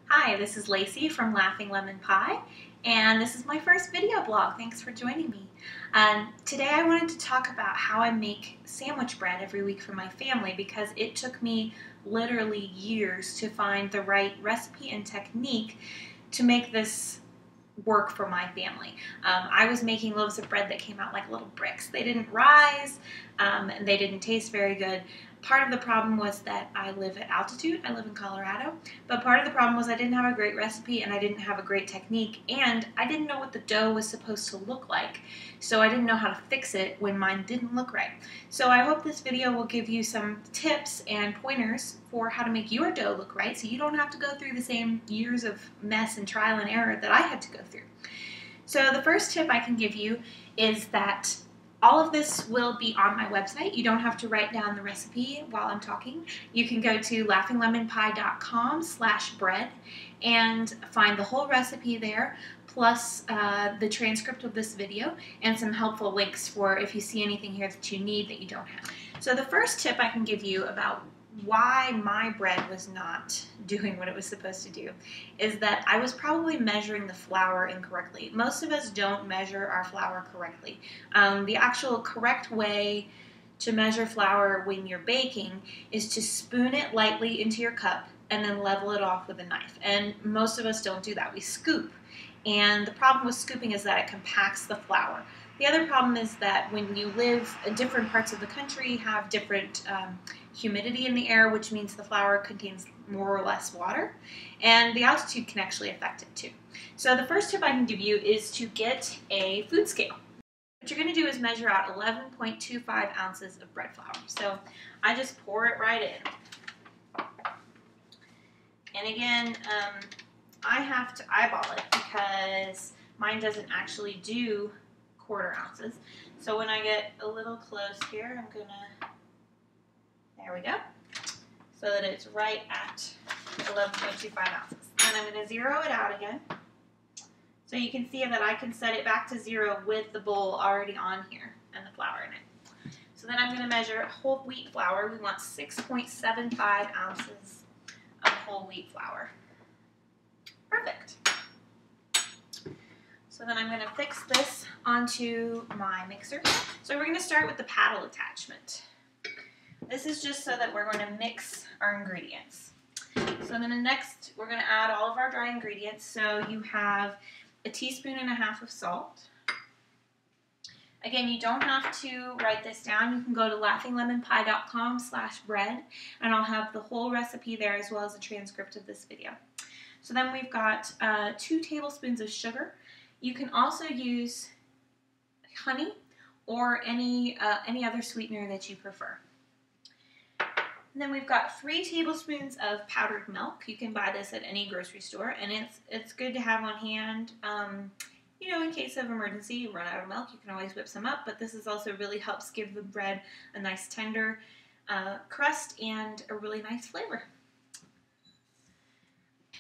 Hi, this is Lacey from Laughing Lemon Pie, and this is my first video blog. Thanks for joining me. Today I wanted to talk about how I make sandwich bread every week for my family because it took me literally years to find the right recipe and technique to make this work for my family. I was making loaves of bread that came out like little bricks. They didn't rise, and they didn't taste very good. Part of the problem was that I live at altitude. I live in Colorado, but part of the problem was I didn't have a great recipe and I didn't have a great technique, and I didn't know what the dough was supposed to look like, so I didn't know how to fix it when mine didn't look right. So I hope this video will give you some tips and pointers for how to make your dough look right so you don't have to go through the same years of mess and trial and error that I had to go through. So the first tip I can give you is that all of this will be on my website. You don't have to write down the recipe while I'm talking. You can go to laughinglemonpie.com/bread and find the whole recipe there, plus the transcript of this video and some helpful links for if you see anything here that you need that you don't have. So the first tip I can give you about why my bread was not doing what it was supposed to do is that I was probably measuring the flour incorrectly. Most of us don't measure our flour correctly. The actual correct way to measure flour when you're baking is to spoon it lightly into your cup and then level it off with a knife. And most of us don't do that. We scoop. And the problem with scooping is that it compacts the flour. The other problem is that when you live in different parts of the country, have different humidity in the air, which means the flour contains more or less water, and the altitude can actually affect it too. So the first tip I can give you is to get a food scale. What you're going to do is measure out 11.25 ounces of bread flour. So I just pour it right in. And again, I have to eyeball it because mine doesn't actually do quarter ounces. So when I get a little close here, I'm gonna, there we go, so that it's right at 11.25 ounces. And I'm gonna zero it out again. So you can see that I can set it back to zero with the bowl already on here and the flour in it. So then I'm gonna measure whole wheat flour. We want 6.75 ounces of whole wheat flour. Perfect. So then I'm going to fix this onto my mixer. So we're going to start with the paddle attachment. This is just so that we're going to mix our ingredients. So then next we're going to add all of our dry ingredients. So you have a teaspoon and a half of salt. Again, you don't have to write this down. You can go to laughinglemonpie.com/bread and I'll have the whole recipe there as well as a transcript of this video. So then we've got 2 tablespoons of sugar. You can also use honey or any other sweetener that you prefer. And then we've got 3 tablespoons of powdered milk. You can buy this at any grocery store, and it's good to have on hand. You know, in case of emergency, you run out of milk, you can always whip some up, but this is also really helps give the bread a nice tender crust and a really nice flavor.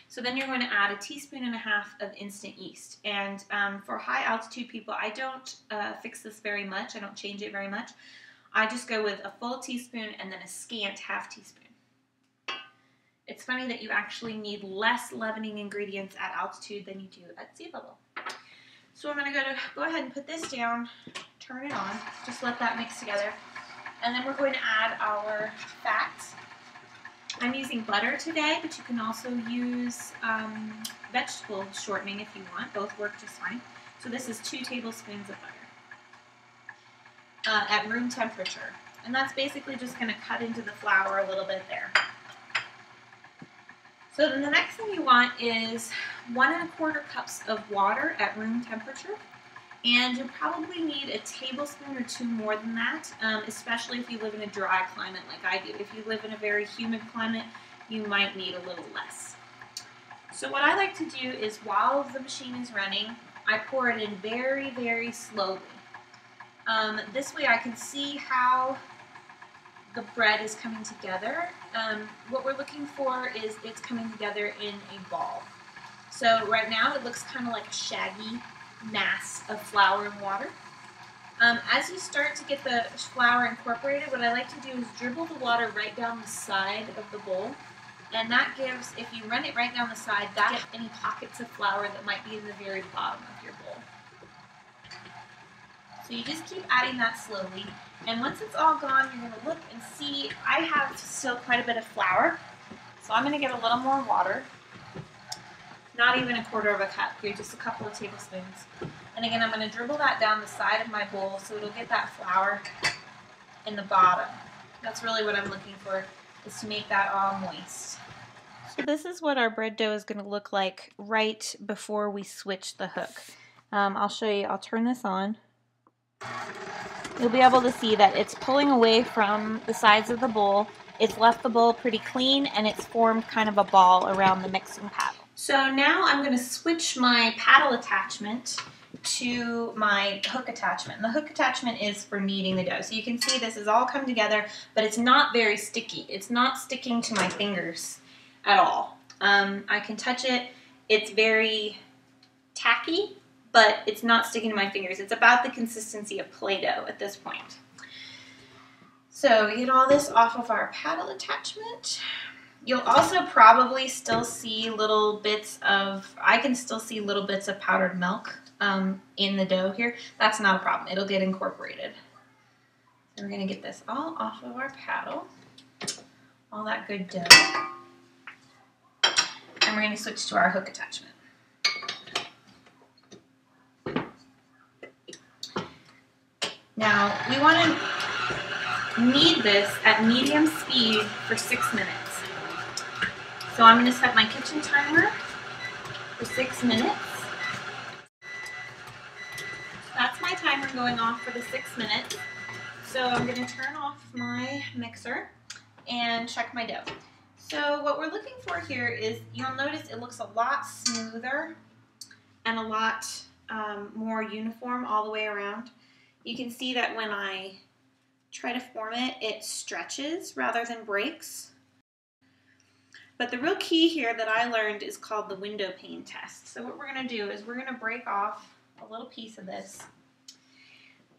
So then you're going to add a teaspoon and a half of instant yeast. And for high altitude people, I don't fix this very much. I don't change it very much. I just go with a full teaspoon and then a scant half teaspoon. It's funny that you actually need less leavening ingredients at altitude than you do at sea level. So I'm going to go ahead and put this down, turn it on, just let that mix together. And then we're going to add our fats. I'm using butter today, but you can also use vegetable shortening if you want. Both work just fine. So this is 2 tablespoons of butter at room temperature. And that's basically just going to cut into the flour a little bit there. So then the next thing you want is 1 1/4 cups of water at room temperature. And you'll probably need a tablespoon or 2 more than that, especially if you live in a dry climate like I do. If you live in a very humid climate, you might need a little less. So what I like to do is while the machine is running, I pour it in very, very slowly. This way I can see how the bread is coming together. What we're looking for is it's coming together in a ball. So right now it looks kind of like a shaggy mass of flour and water. As you start to get the flour incorporated, what I like to do is dribble the water right down the side of the bowl And that gives, if you run it right down the side, that gets any pockets of flour that might be in the very bottom of your bowl. So you just keep adding that slowly. And once it's all gone, you're going to look and see, I have still quite a bit of flour. So I'm going to get a little more water. Not even 1/4 of a cup here, just a couple of tablespoons. And again, I'm going to dribble that down the side of my bowl so it'll get that flour in the bottom. That's really what I'm looking for, is to make that all moist. So this is what our bread dough is going to look like right before we switch the hook. I'll show you, I'll turn this on. You'll be able to see that it's pulling away from the sides of the bowl. It's left the bowl pretty clean, and it's formed kind of a ball around the mixing paddle. So now I'm going to switch my paddle attachment to my hook attachment. And the hook attachment is for kneading the dough. So you can see this has all come together, but it's not very sticky. It's not sticking to my fingers at all. I can touch it. It's very tacky, but it's not sticking to my fingers. It's about the consistency of Play-Doh at this point. So we get all this off of our paddle attachment. You'll also probably still see little bits of, I can still see little bits of powdered milk in the dough here. That's not a problem. It'll get incorporated. So we're going to get this all off of our paddle, all that good dough. And we're going to switch to our hook attachment. Now, we want to knead this at medium speed for 6 minutes. So I'm going to set my kitchen timer for 6 minutes. That's my timer going off for the 6 minutes. So I'm going to turn off my mixer and check my dough. So what we're looking for here is, you'll notice it looks a lot smoother and a lot more uniform all the way around. You can see that when I try to form it, it stretches rather than breaks. But the real key here that I learned is called the window pane test. So what we're going to do is we're going to break off a little piece of this,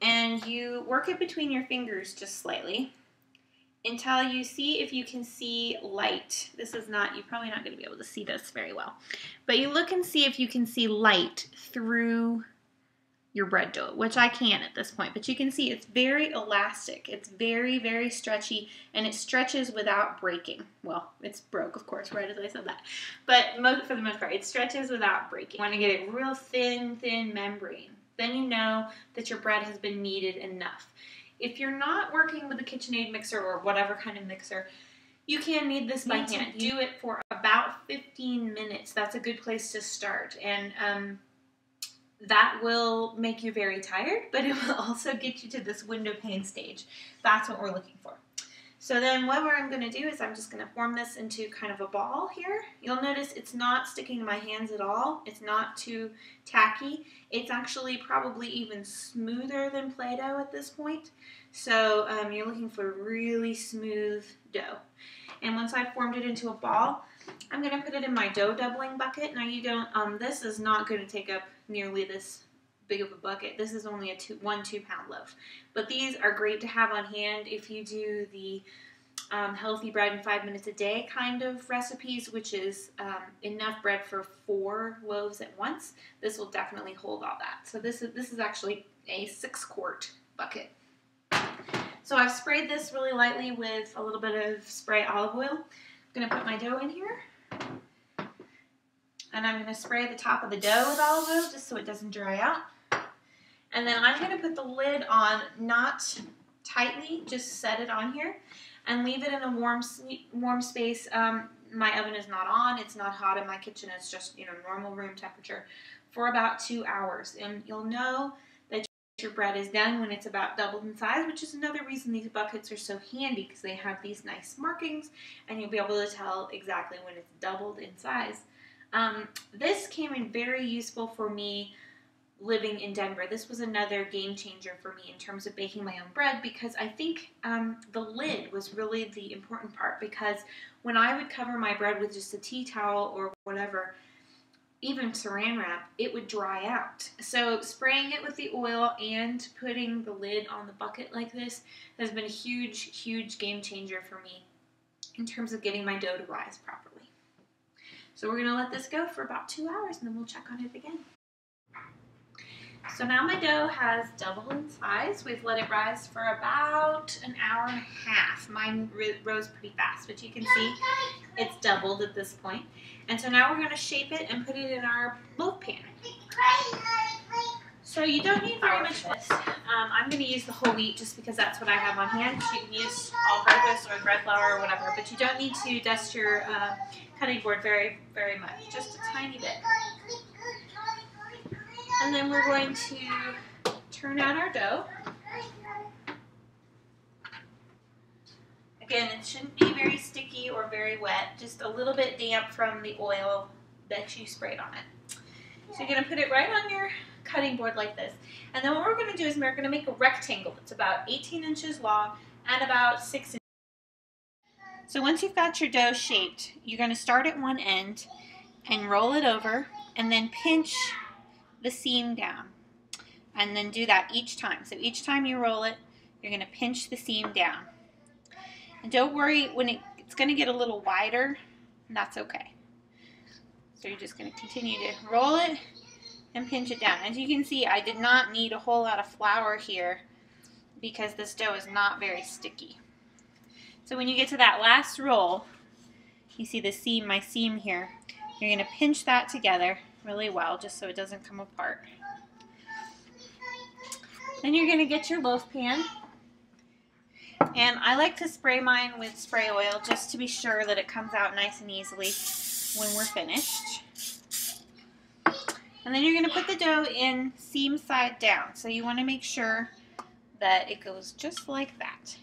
and you work it between your fingers just slightly until you see if you can see light. This is not, you're probably not going to be able to see this very well, but you look and see if you can see light through your bread dough, which I can at this point, but you can see it's very elastic. It's very, very stretchy, and it stretches without breaking. Well, it's broke, of course, right as I said that, but for the most part, it stretches without breaking. You want to get it real thin, thin membrane. Then you know that your bread has been kneaded enough. If you're not working with a KitchenAid mixer or whatever kind of mixer, you can knead this by hand. Do it for about 15 minutes. That's a good place to start, and that will make you very tired, but it will also get you to this window pane stage. That's what we're looking for. So then what I'm going to do is I'm just going to form this into kind of a ball here. You'll notice it's not sticking to my hands at all. It's not too tacky. It's actually probably even smoother than Play-Doh at this point. So you're looking for really smooth dough. And once I've formed it into a ball, I'm going to put it in my dough doubling bucket. Now you don't, this is not going to take up nearly this big of a bucket. This is only a 1 2-pound loaf. But these are great to have on hand if you do the healthy bread in 5 minutes a day kind of recipes, which is enough bread for 4 loaves at once. This will definitely hold all that. So this is actually a 6-quart bucket. So I've sprayed this really lightly with a little bit of spray olive oil. I'm going to put my dough in here, and I'm going to spray the top of the dough with olive oil just so it doesn't dry out. And then I'm going to put the lid on, not tightly, just set it on here and leave it in a warm space. My oven is not on, it's not hot in my kitchen, it's just, normal room temperature, for about 2 hours. And you'll know that your bread is done when it's about doubled in size, which is another reason these buckets are so handy, because they have these nice markings and you'll be able to tell exactly when it's doubled in size. This came in very useful for me living in Denver. This was another game changer for me in terms of baking my own bread, because I think the lid was really the important part, because when I would cover my bread with just a tea towel or whatever, even saran wrap, it would dry out. So spraying it with the oil and putting the lid on the bucket like this has been a huge, huge game changer for me in terms of getting my dough to rise properly. So we're gonna let this go for about 2 hours and then we'll check on it again. So now my dough has doubled in size. We've let it rise for about an hour and a half. Mine rose pretty fast, but you can see it's doubled at this point. And so now we're gonna shape it and put it in our loaf pan. So you don't need very much of this. I'm going to use the whole wheat just because that's what I have on hand. You can use all-purpose or bread flour or whatever, but you don't need to dust your cutting board very, very much, just a tiny bit. And then we're going to turn out our dough. Again, it shouldn't be very sticky or very wet, just a little bit damp from the oil that you sprayed on it. So you're going to put it right on your cutting board like this. And then what we're going to do is we're going to make a rectangle that's about 18 inches long and about 6 inches. So once you've got your dough shaped, you're going to start at one end and roll it over and then pinch the seam down. And then do that each time. So each time you roll it, you're going to pinch the seam down. And don't worry, when it's going to get a little wider, and that's okay. So you're just going to continue to roll it and pinch it down. As you can see, I did not need a whole lot of flour here because this dough is not very sticky. So when you get to that last roll, you see the seam, my seam here, you're going to pinch that together really well just so it doesn't come apart. Then you're going to get your loaf pan. And I like to spray mine with spray oil just to be sure that it comes out nice and easily when we're finished. And then you're going to put the dough in seam side down. So you want to make sure that it goes just like that.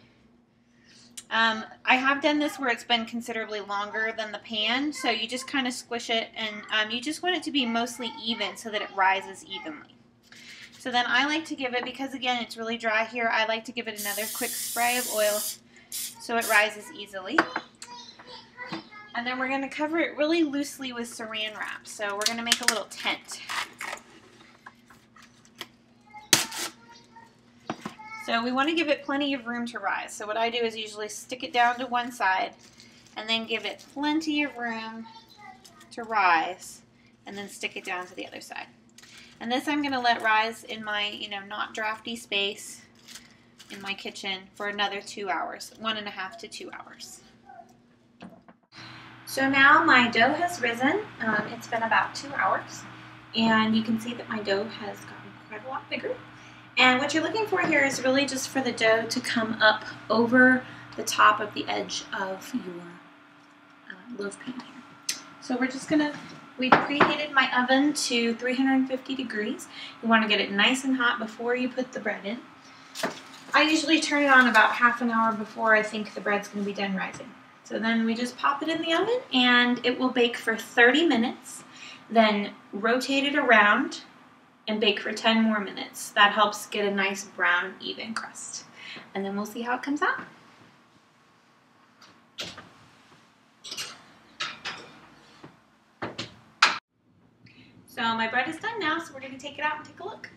I have done this where it's been considerably longer than the pan. So you just kind of squish it and you just want it to be mostly even so that it rises evenly. So then I like to give it, because again it's really dry here, I like to give it another quick spray of oil so it rises easily. And then we're going to cover it really loosely with saran wrap. So we're going to make a little tent. So we want to give it plenty of room to rise. So what I do is usually stick it down to one side and then give it plenty of room to rise and then stick it down to the other side. And this I'm going to let rise in my, not drafty space in my kitchen for another 2 hours, 1.5 to 2 hours. So now my dough has risen. It's been about 2 hours, and you can see that my dough has gotten quite a lot bigger. And what you're looking for here is really just for the dough to come up over the top of the edge of your loaf pan here. So we're just going to, we preheated my oven to 350 degrees. You want to get it nice and hot before you put the bread in. I usually turn it on about half an hour before I think the bread's going to be done rising. So then we just pop it in the oven and it will bake for 30 minutes, then rotate it around and bake for 10 more minutes. That helps get a nice brown, even crust. And then we'll see how it comes out. So my bread is done now, so we're going to take it out and take a look.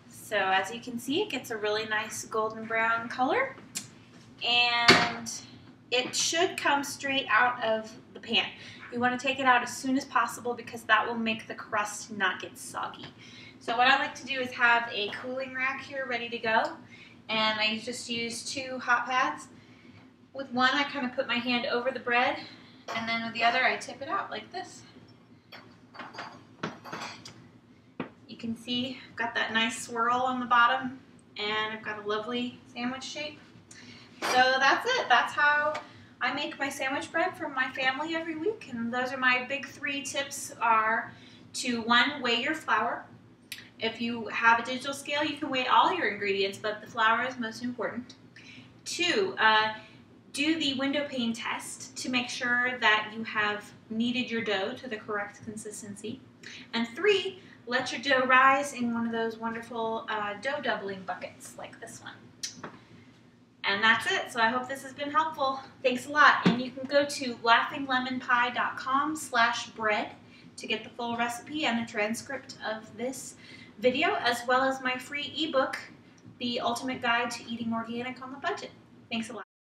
So as you can see, it gets a really nice golden brown color, and it should come straight out of the pan. You want to take it out as soon as possible because that will make the crust not get soggy. So what I like to do is have a cooling rack here ready to go, and I just use 2 hot pads. With one, I kind of put my hand over the bread, and then with the other, I tip it out like this. You can see I've got that nice swirl on the bottom, and I've got a lovely sandwich shape. So that's it. That's how I make my sandwich bread for my family every week. And those are my big 3 tips are to 1, weigh your flour. If you have a digital scale, you can weigh all your ingredients, but the flour is most important. 2, do the window pane test to make sure that you have kneaded your dough to the correct consistency. And 3, let your dough rise in one of those wonderful dough doubling buckets like this one. And that's it. So I hope this has been helpful. Thanks a lot. And you can go to laughinglemonpie.com/bread to get the full recipe and a transcript of this video, as well as my free ebook, The Ultimate Guide to Eating Organic on the Budget. Thanks a lot.